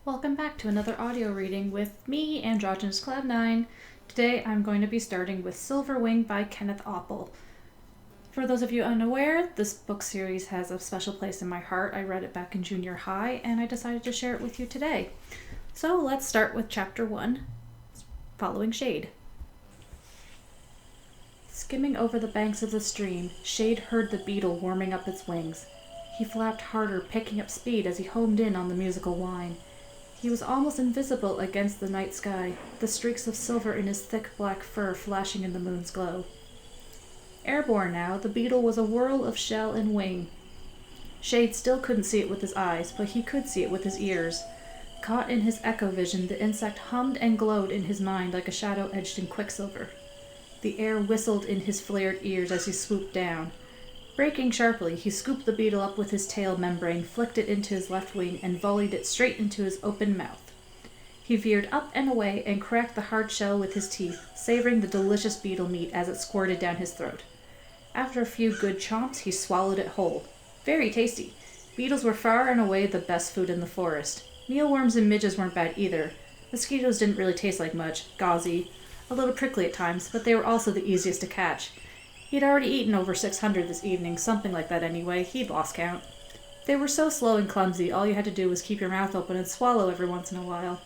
Welcome back to another audio reading with me, Androgynous Cloud9. Today I'm going to be starting with Silverwing by Kenneth Oppel. For those of you unaware, this book series has a special place in my heart. I read it back in junior high and I decided to share it with you today. So let's start with chapter 1, Following Shade. Skimming over the banks of the stream, Shade heard the beetle warming up its wings. He flapped harder, picking up speed as he homed in on the musical whine. He was almost invisible against the night sky, the streaks of silver in his thick black fur flashing in the moon's glow. Airborne now, the beetle was a whirl of shell and wing. Shade still couldn't see it with his eyes, but he could see it with his ears. Caught in his echo vision, the insect hummed and glowed in his mind like a shadow edged in quicksilver. The air whistled in his flared ears as he swooped down. Braking sharply, he scooped the beetle up with his tail membrane, flicked it into his left wing, and volleyed it straight into his open mouth. He veered up and away and cracked the hard shell with his teeth, savoring the delicious beetle meat as it squirted down his throat. After a few good chomps, he swallowed it whole. Very tasty. Beetles were far and away the best food in the forest. Mealworms and midges weren't bad either. Mosquitoes didn't really taste like much, gauzy, a little prickly at times, but they were also the easiest to catch. He'd already eaten over 600 this evening, something like that anyway. He'd lost count. They were so slow and clumsy, all you had to do was keep your mouth open and swallow every once in a while.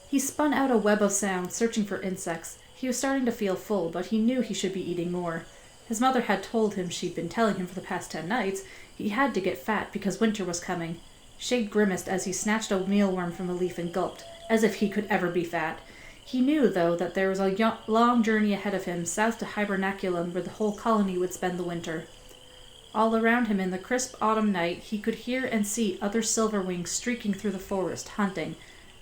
He spun out a web of sound, searching for insects. He was starting to feel full, but he knew he should be eating more. His mother had told him she'd been telling him for the past 10 nights he had to get fat because winter was coming. Shade grimaced as he snatched a mealworm from a leaf and gulped, as if he could ever be fat. He knew, though, that there was a long journey ahead of him, south to Hibernaculum, where the whole colony would spend the winter. All around him in the crisp autumn night, he could hear and see other silverwings streaking through the forest, hunting.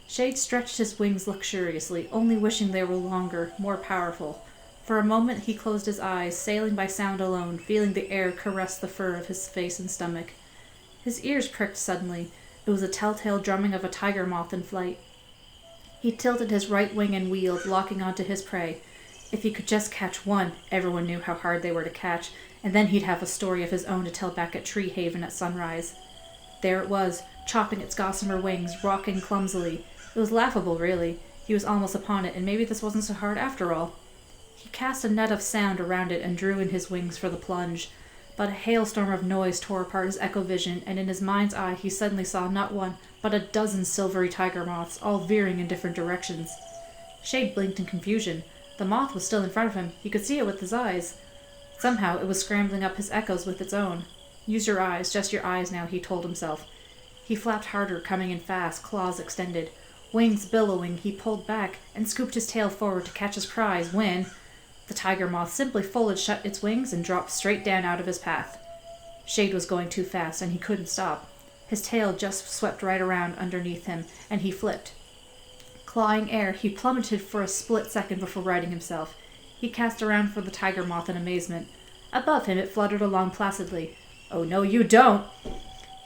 Shade stretched his wings luxuriously, only wishing they were longer, more powerful. For a moment he closed his eyes, sailing by sound alone, feeling the air caress the fur of his face and stomach. His ears pricked suddenly. It was the telltale drumming of a tiger moth in flight. He tilted his right wing and wheeled, locking onto his prey. If he could just catch one, everyone knew how hard they were to catch, and then he'd have a story of his own to tell back at Tree Haven at sunrise. There it was, chopping its gossamer wings, rocking clumsily. It was laughable, really. He was almost upon it, and maybe this wasn't so hard after all. He cast a net of sound around it and drew in his wings for the plunge. But a hailstorm of noise tore apart his echo-vision, and in his mind's eye he suddenly saw not one, but a dozen silvery tiger moths, all veering in different directions. Shade blinked in confusion. The moth was still in front of him. He could see it with his eyes. Somehow it was scrambling up his echoes with its own. Use your eyes, just your eyes now, he told himself. He flapped harder, coming in fast, claws extended. Wings billowing, he pulled back and scooped his tail forward to catch his prize when the tiger moth simply folded shut its wings and dropped straight down out of his path. Shade was going too fast, and he couldn't stop. His tail just swept right around underneath him, and he flipped. Clawing air, he plummeted for a split second before righting himself. He cast around for the tiger moth in amazement. Above him it fluttered along placidly. "Oh, no, you don't!"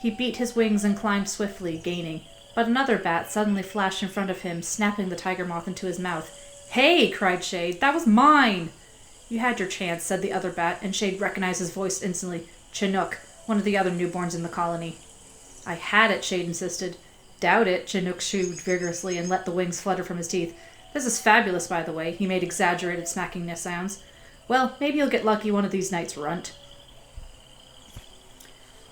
He beat his wings and climbed swiftly, gaining. But another bat suddenly flashed in front of him, snapping the tiger moth into his mouth. "Hey!" cried Shade. "That was mine!" "You had your chance," said the other bat, and Shade recognized his voice instantly. Chinook, one of the other newborns in the colony. "I had it," Shade insisted. "Doubt it," Chinook shooed vigorously and let the wings flutter from his teeth. "This is fabulous, by the way." He made exaggerated smacking sounds. "Well, maybe you'll get lucky one of these nights, runt."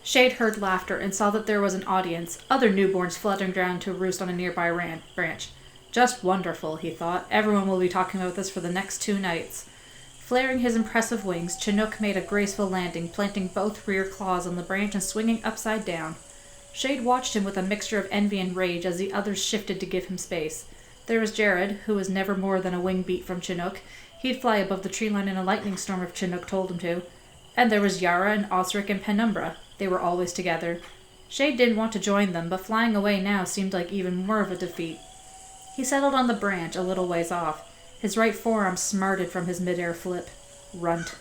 Shade heard laughter and saw that there was an audience, other newborns fluttering down to roost on a nearby branch. Just wonderful, he thought. Everyone will be talking about this for the next 2 nights. Flaring his impressive wings, Chinook made a graceful landing, planting both rear claws on the branch and swinging upside down. Shade watched him with a mixture of envy and rage as the others shifted to give him space. There was Jared, who was never more than a wing beat from Chinook. He'd fly above the tree line in a lightning storm if Chinook told him to. And there was Yara and Osric and Penumbra. They were always together. Shade didn't want to join them, but flying away now seemed like even more of a defeat. He settled on the branch a little ways off. His right forearm smarted from his mid-air flip. Runt.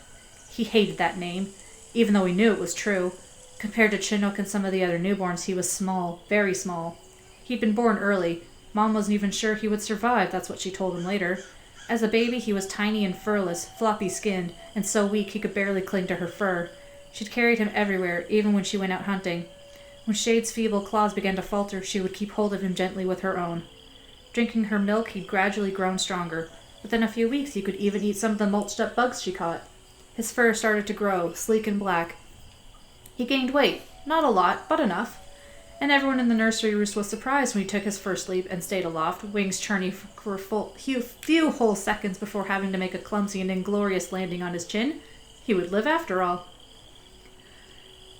He hated that name, even though he knew it was true. Compared to Chinook and some of the other newborns, he was small, very small. He'd been born early. Mom wasn't even sure he would survive, that's what she told him later. As a baby, he was tiny and furless, floppy-skinned, and so weak he could barely cling to her fur. She'd carried him everywhere, even when she went out hunting. When Shade's feeble claws began to falter, she would keep hold of him gently with her own. Drinking her milk, he'd gradually grown stronger. Within a few weeks, he could even eat some of the mulched up bugs she caught. His fur started to grow, sleek and black. He gained weight, not a lot, but enough. And everyone in the nursery roost was surprised when he took his first leap and stayed aloft, wings churning for a few whole seconds before having to make a clumsy and inglorious landing on his chin. He would live after all.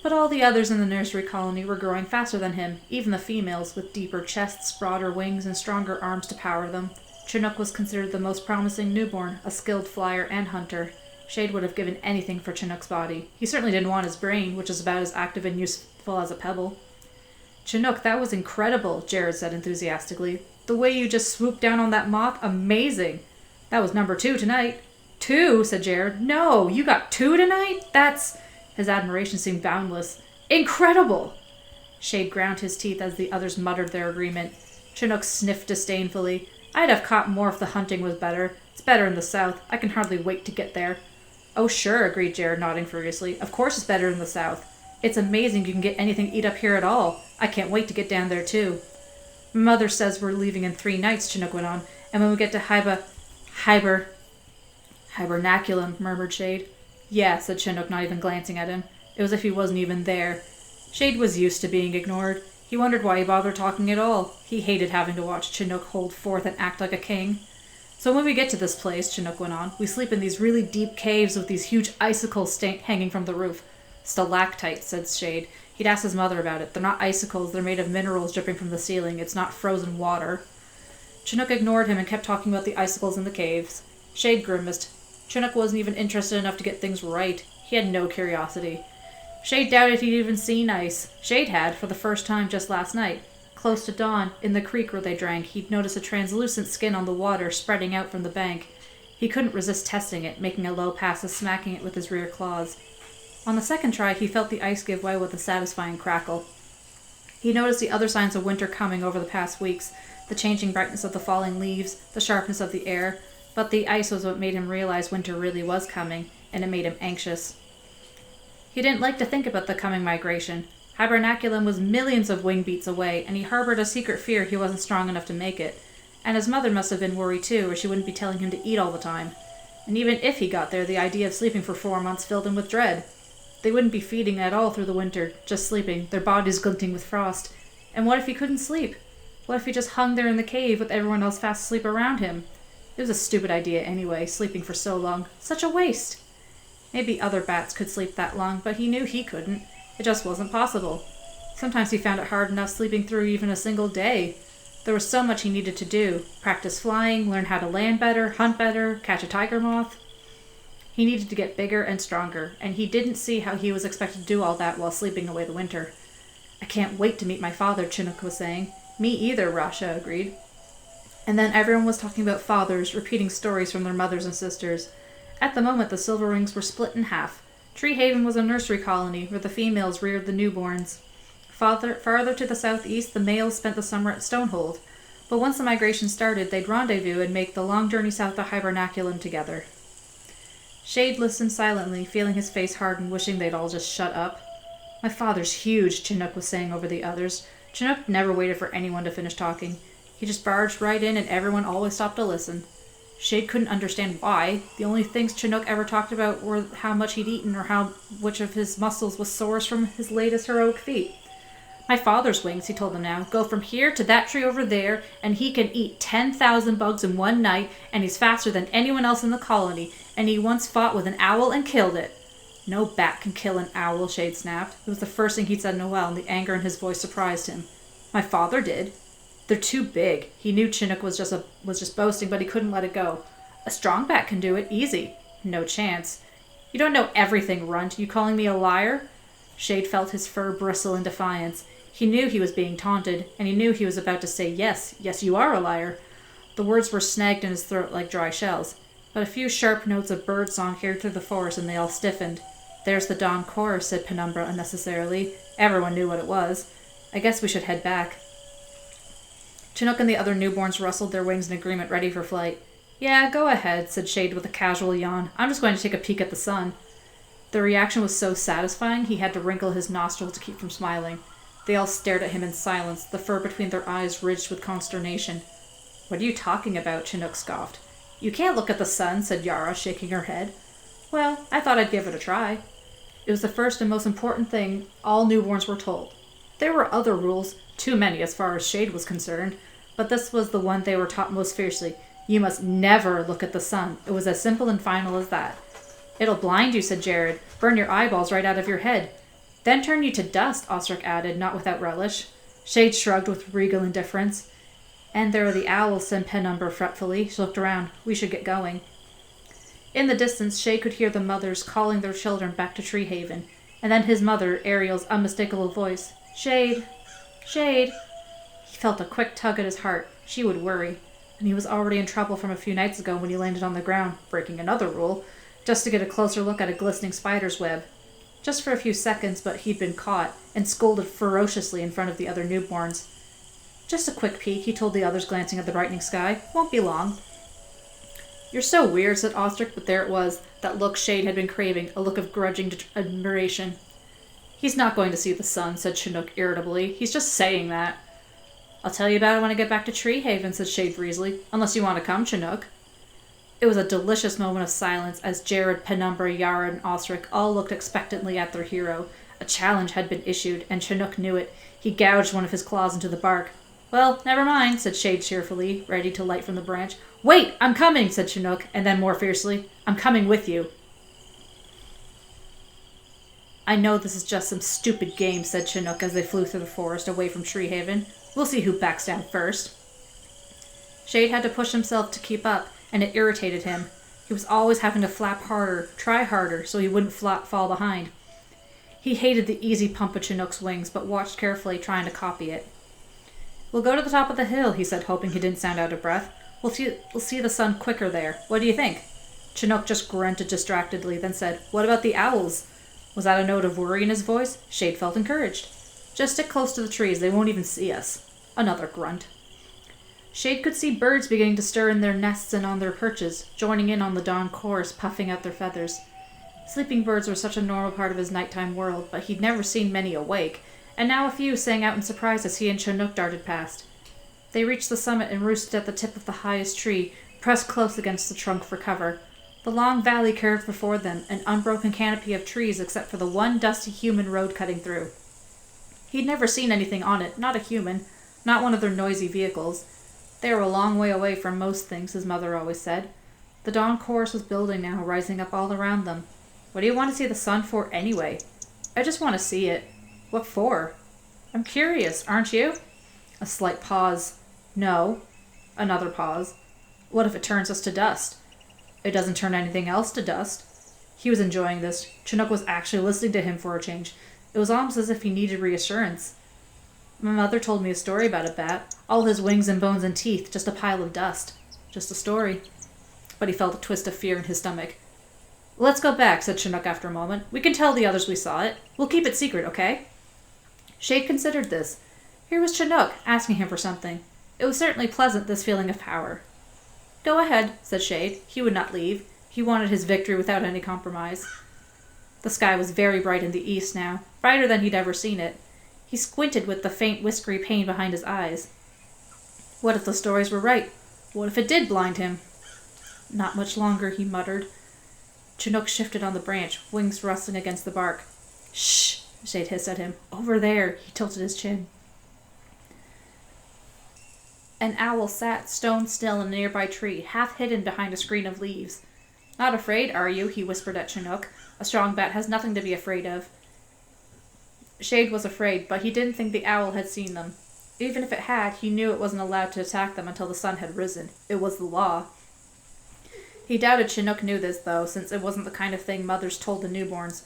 But all the others in the nursery colony were growing faster than him, even the females, with deeper chests, broader wings, and stronger arms to power them. Chinook was considered the most promising newborn, a skilled flyer and hunter. Shade would have given anything for Chinook's body. He certainly didn't want his brain, which is about as active and useful as a pebble. "Chinook, that was incredible," Jared said enthusiastically. "The way you just swooped down on that moth, amazing. That was number 2 tonight." "2?" said Jared. "No, you got 2 tonight? That's..." His admiration seemed boundless. "Incredible!" Shade ground his teeth as the others muttered their agreement. Chinook sniffed disdainfully. "I'd have caught more if the hunting was better. It's better in the south. I can hardly wait to get there." "Oh, sure," agreed Jared, nodding furiously. "Of course it's better in the south. It's amazing you can get anything to eat up here at all. I can't wait to get down there, too." "Mother says we're leaving in 3 nights," Chinook went on. "And when we get to Hibernaculum," murmured Shade. "Yeah," said Chinook, not even glancing at him. It was as if he wasn't even there. Shade was used to being ignored. He wondered why he bothered talking at all. He hated having to watch Chinook hold forth and act like a king. "So when we get to this place," Chinook went on, "we sleep in these really deep caves with these huge icicles hanging from the roof." "Stalactites," said Shade. He'd asked his mother about it. "They're not icicles, they're made of minerals dripping from the ceiling. It's not frozen water." Chinook ignored him and kept talking about the icicles in the caves. Shade grimaced. Chinook wasn't even interested enough to get things right. He had no curiosity. Shade doubted he'd even seen ice. Shade had, for the first time just last night. Close to dawn, in the creek where they drank, he'd noticed a translucent skin on the water spreading out from the bank. He couldn't resist testing it, making a low pass and smacking it with his rear claws. On the second try, he felt the ice give way with a satisfying crackle. He noticed the other signs of winter coming over the past weeks, the changing brightness of the falling leaves, the sharpness of the air, but the ice was what made him realize winter really was coming, and it made him anxious. He didn't like to think about the coming migration. Hibernaculum was millions of wing beats away, and he harbored a secret fear he wasn't strong enough to make it. And his mother must have been worried too, or she wouldn't be telling him to eat all the time. And even if he got there, the idea of sleeping for 4 months filled him with dread. They wouldn't be feeding at all through the winter, just sleeping, their bodies glinting with frost. And what if he couldn't sleep? What if he just hung there in the cave with everyone else fast asleep around him? It was a stupid idea anyway, sleeping for so long. Such a waste. Maybe other bats could sleep that long, but he knew he couldn't. It just wasn't possible. Sometimes he found it hard enough sleeping through even a single day. There was so much he needed to do. Practice flying, learn how to land better, hunt better, catch a tiger moth. He needed to get bigger and stronger, and he didn't see how he was expected to do all that while sleeping away the winter. "I can't wait to meet my father," Chinook was saying. "Me either," Rasha agreed. And then everyone was talking about fathers, repeating stories from their mothers and sisters. At the moment, the Silverwings were split in half. Tree Haven was a nursery colony where the females reared the newborns. Farther to the southeast, the males spent the summer at Stonehold. But once the migration started, they'd rendezvous and make the long journey south to Hibernaculum together. Shade listened silently, feeling his face harden, wishing they'd all just shut up. "My father's huge," Chinook was saying over the others. Chinook never waited for anyone to finish talking. He just barged right in and everyone always stopped to listen. Shade couldn't understand why. The only things Chinook ever talked about were how much he'd eaten or which of his muscles was sorest from his latest heroic feat. "My father's wings," he told them now, "go from here to that tree over there, and he can eat 10,000 bugs in one night, and he's faster than anyone else in the colony, and he once fought with an owl and killed it." "No bat can kill an owl," Shade snapped. It was the first thing he'd said in a while, and the anger in his voice surprised him. "My father did." "They're too big." He knew Chinook was just boasting, but he couldn't let it go. "A strong bat can do it, easy." "No chance." "You don't know everything, runt. You calling me a liar?" Shade felt his fur bristle in defiance. He knew he was being taunted, and he knew he was about to say, yes, you are a liar. The words were snagged in his throat like dry shells. But a few sharp notes of birdsong came through the forest, and they all stiffened. "There's the dawn chorus," said Penumbra unnecessarily. Everyone knew what it was. "I guess we should head back." Chinook and the other newborns rustled their wings in agreement, ready for flight. "Yeah, go ahead," said Shade with a casual yawn. "I'm just going to take a peek at the sun." The reaction was so satisfying he had to wrinkle his nostrils to keep from smiling. They all stared at him in silence, the fur between their eyes ridged with consternation. What are you talking about? Chinook scoffed. You can't look at the sun, said Yara, shaking her head. Well, I thought I'd give it a try. It was the first and most important thing all newborns were told. There were other rules, too many as far as Shade was concerned, but this was the one they were taught most fiercely. You must never look at the sun. It was as simple and final as that. It'll blind you, said Jared. Burn your eyeballs right out of your head. Then turn you to dust, Osric added, not without relish. Shade shrugged with regal indifference. And there are the owls, said Penumbra fretfully. She looked around. We should get going. In the distance, Shade could hear the mothers calling their children back to Tree Haven, and then his mother, Ariel's unmistakable voice. Shade. Shade. He felt a quick tug at his heart. She would worry. And he was already in trouble from a few nights ago when he landed on the ground, breaking another rule, just to get a closer look at a glistening spider's web. Just for a few seconds, but he'd been caught, and scolded ferociously in front of the other newborns. Just a quick peek, he told the others, glancing at the brightening sky. Won't be long. You're so weird, said Ostrich, but there it was, that look Shade had been craving, a look of grudging admiration. He's not going to see the sun, said Chinook irritably. He's just saying that. I'll tell you about it when I get back to Tree Haven, said Shade breezily. Unless you want to come, Chinook. It was a delicious moment of silence as Jared, Penumbra, Yara, and Ostrich all looked expectantly at their hero. A challenge had been issued, and Chinook knew it. He gouged one of his claws into the bark. Well, never mind, said Shade cheerfully, ready to light from the branch. Wait, I'm coming, said Chinook, and then more fiercely, I'm coming with you. I know this is just some stupid game, said Chinook as they flew through the forest away from Tree Haven. We'll see who backs down first. Shade had to push himself to keep up, and it irritated him. He was always having to flap harder, try harder, so he wouldn't fall behind. He hated the easy pump of Chinook's wings, but watched carefully, trying to copy it. We'll go to the top of the hill, he said, hoping he didn't sound out of breath. We'll see the sun quicker there. What do you think? Chinook just grunted distractedly, then said, What about the owls? Was that a note of worry in his voice? Shade felt encouraged. Just stick close to the trees. They won't even see us. Another grunt. Shade could see birds beginning to stir in their nests and on their perches, joining in on the dawn chorus, puffing out their feathers. Sleeping birds were such a normal part of his nighttime world, but he'd never seen many awake, and now a few sang out in surprise as he and Chinook darted past. They reached the summit and roosted at the tip of the highest tree, pressed close against the trunk for cover. The long valley curved before them, an unbroken canopy of trees except for the one dusty human road cutting through. He'd never seen anything on it, not a human, not one of their noisy vehicles. They were a long way away from most things, his mother always said. The dawn chorus was building now, rising up all around them. What do you want to see the sun for anyway? I just want to see it. What for? I'm curious, aren't you? A slight pause. No. Another pause. What if it turns us to dust? It doesn't turn anything else to dust. He was enjoying this. Chinook was actually listening to him for a change. It was almost as if he needed reassurance. My mother told me a story about a bat. All his wings and bones and teeth, just a pile of dust. Just a story. But he felt a twist of fear in his stomach. Let's go back, said Chinook after a moment. We can tell the others we saw it. We'll keep it secret, okay? Shade considered this. Here was Chinook, asking him for something. It was certainly pleasant, this feeling of power. Go ahead, said Shade. He would not leave. He wanted his victory without any compromise. The sky was very bright in the east now, brighter than he'd ever seen it. He squinted with the faint whiskery pain behind his eyes. What if the stories were right? What if it did blind him? Not much longer, he muttered. Chinook shifted on the branch, wings rustling against the bark. Shh, Shade hissed at him. Over there, he tilted his chin. An owl sat stone still in a nearby tree, half hidden behind a screen of leaves. Not afraid, are you? He whispered at Chinook. A strong bat has nothing to be afraid of. Shade was afraid, but he didn't think the owl had seen them. Even if it had, he knew it wasn't allowed to attack them until the sun had risen. It was the law. He doubted Chinook knew this, though, since it wasn't the kind of thing mothers told the newborns.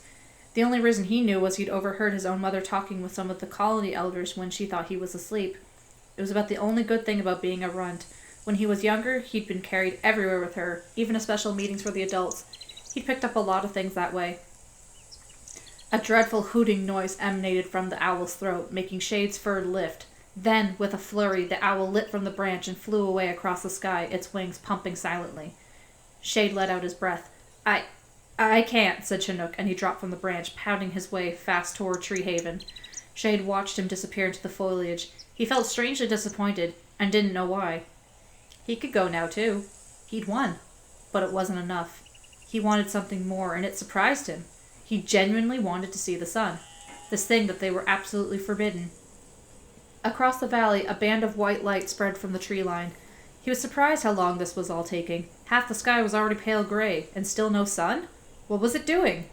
The only reason he knew was he'd overheard his own mother talking with some of the colony elders when she thought he was asleep. It was about the only good thing about being a runt. When he was younger, he'd been carried everywhere with her, even to special meetings for the adults. He'd picked up a lot of things that way. A dreadful hooting noise emanated from the owl's throat, making Shade's fur lift. Then, with a flurry, the owl lit from the branch and flew away across the sky, its wings pumping silently. Shade let out his breath. I can't, said Chinook, and he dropped from the branch, pounding his way fast toward Tree Haven. Shade watched him disappear into the foliage. He felt strangely disappointed and didn't know why. He could go now, too. He'd won. But it wasn't enough. He wanted something more, and it surprised him. He genuinely wanted to see the sun. This thing that they were absolutely forbidden. Across the valley, a band of white light spread from the tree line. He was surprised how long this was all taking. Half the sky was already pale gray, and still no sun? What was it doing?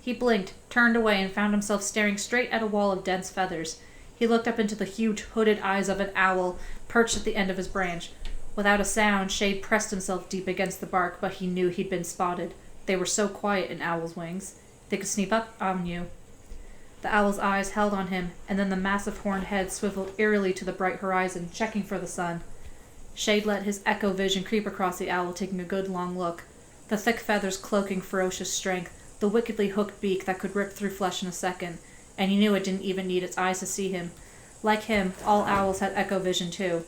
He blinked, turned away, and found himself staring straight at a wall of dense feathers. He looked up into the huge, hooded eyes of an owl perched at the end of his branch. Without a sound, Shade pressed himself deep against the bark, but he knew he'd been spotted. They were so quiet in owls' wings. They could sneak up on you. The owl's eyes held on him, and then the massive horned head swiveled eerily to the bright horizon, checking for the sun. Shade let his echo vision creep across the owl, taking a good long look. The thick feathers cloaking ferocious strength, the wickedly hooked beak that could rip through flesh in a second, and he knew it didn't even need its eyes to see him. Like him, all owls had echo vision too.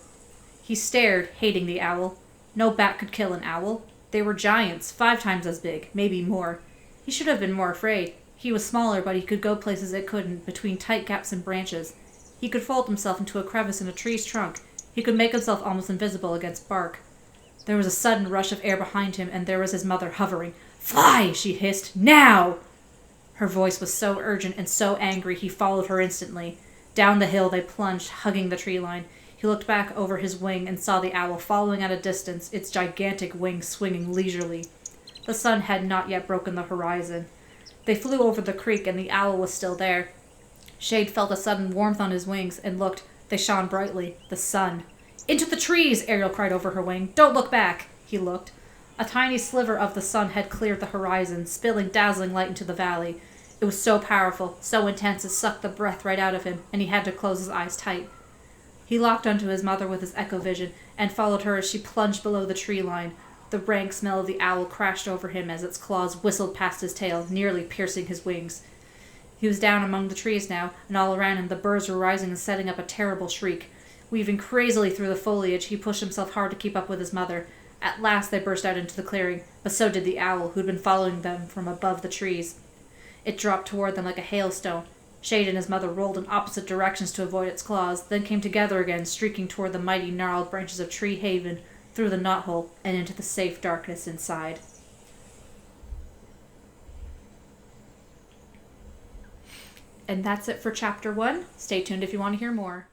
He stared, hating the owl. No bat could kill an owl. They were giants, 5 times as big, maybe more. He should have been more afraid. He was smaller, but he could go places it couldn't, between tight gaps in branches. He could fold himself into a crevice in a tree's trunk. He could make himself almost invisible against bark. There was a sudden rush of air behind him, and there was his mother hovering. "Fly!" she hissed. "Now!" Her voice was so urgent and so angry he followed her instantly. Down the hill they plunged, hugging the tree line. He looked back over his wing and saw the owl following at a distance, its gigantic wings swinging leisurely. The sun had not yet broken the horizon. They flew over the creek, and the owl was still there. Shade felt a sudden warmth on his wings and looked. They shone brightly. The sun. "Into the trees!" Ariel cried over her wing. "Don't look back!" He looked. A tiny sliver of the sun had cleared the horizon, spilling dazzling light into the valley. It was so powerful, so intense it sucked the breath right out of him, and he had to close his eyes tight. He locked onto his mother with his echo vision and followed her as she plunged below the tree line. The rank smell of the owl crashed over him as its claws whistled past his tail, nearly piercing his wings. He was down among the trees now, and all around him the birds were rising and setting up a terrible shriek. Weaving crazily through the foliage, he pushed himself hard to keep up with his mother. At last they burst out into the clearing, but so did the owl, who'd been following them from above the trees. It dropped toward them like a hailstone. Shade and his mother rolled in opposite directions to avoid its claws, then came together again, streaking toward the mighty gnarled branches of Tree Haven, through the knothole, and into the safe darkness inside. And that's it for Chapter 1. Stay tuned if you want to hear more.